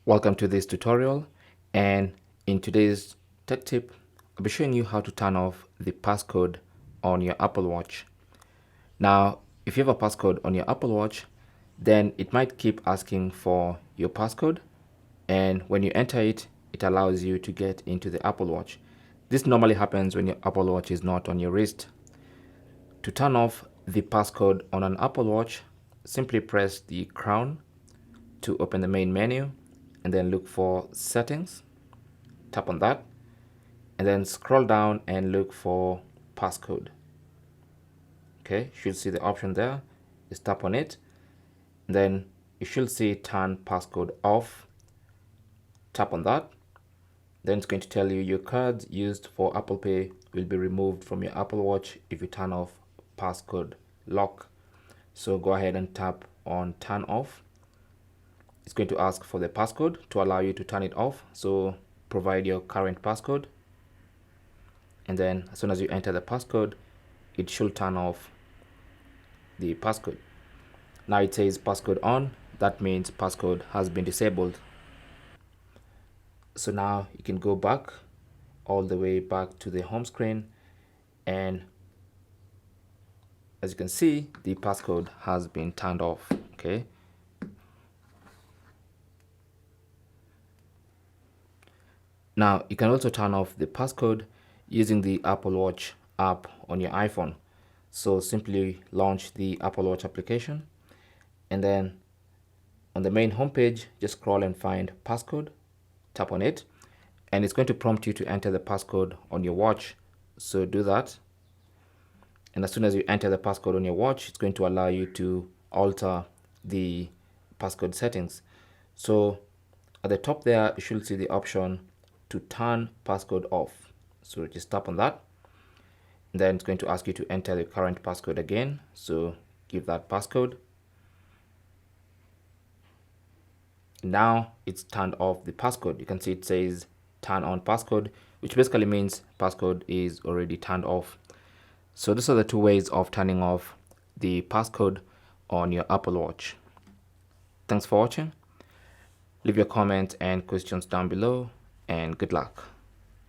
Welcome to this tutorial, and in today's tech tip I'll be showing you how to turn off the passcode on your Apple Watch. Now if you have a passcode on your Apple Watch, then it might keep asking for your passcode, and when you enter it, it allows you to get into the Apple Watch. This normally happens when your Apple Watch is not on your wrist. To turn off the passcode on an Apple Watch, simply press the crown to open the main menu and then look for settings. Tap on that and then scroll down and look for passcode. Okay, you should see the option there. Just tap on it, and then you should see turn passcode off. Tap on that. Then it's going to tell you your cards used for Apple Pay will be removed from your Apple Watch if you turn off passcode lock. So go ahead and tap on turn off. It's going to ask for the passcode to allow you to turn it off. So provide your current passcode, and then as soon as you enter the passcode, it should turn off the passcode. Now it says passcode on. That means passcode has been disabled. So now you can go back all the way back to the home screen, and as you can see, the passcode has been turned off. Okay, now you can also turn off the passcode using the Apple Watch app on your iPhone. So simply launch the Apple Watch application, and then on the main homepage, just scroll and find passcode. Tap on it, and it's going to prompt you to enter the passcode on your watch. So do that, and as soon as you enter the passcode on your watch, it's going to allow you to alter the passcode settings. So at the top there, you should see the option to turn passcode off. So just tap on that, and then it's going to ask you to enter the current passcode again. So give that passcode. Now it's turned off the passcode. You can see it says turn on passcode, which basically means passcode is already turned off. So these are the two ways of turning off the passcode on your Apple Watch. Thanks for watching. Leave your comments and questions down below, and good luck.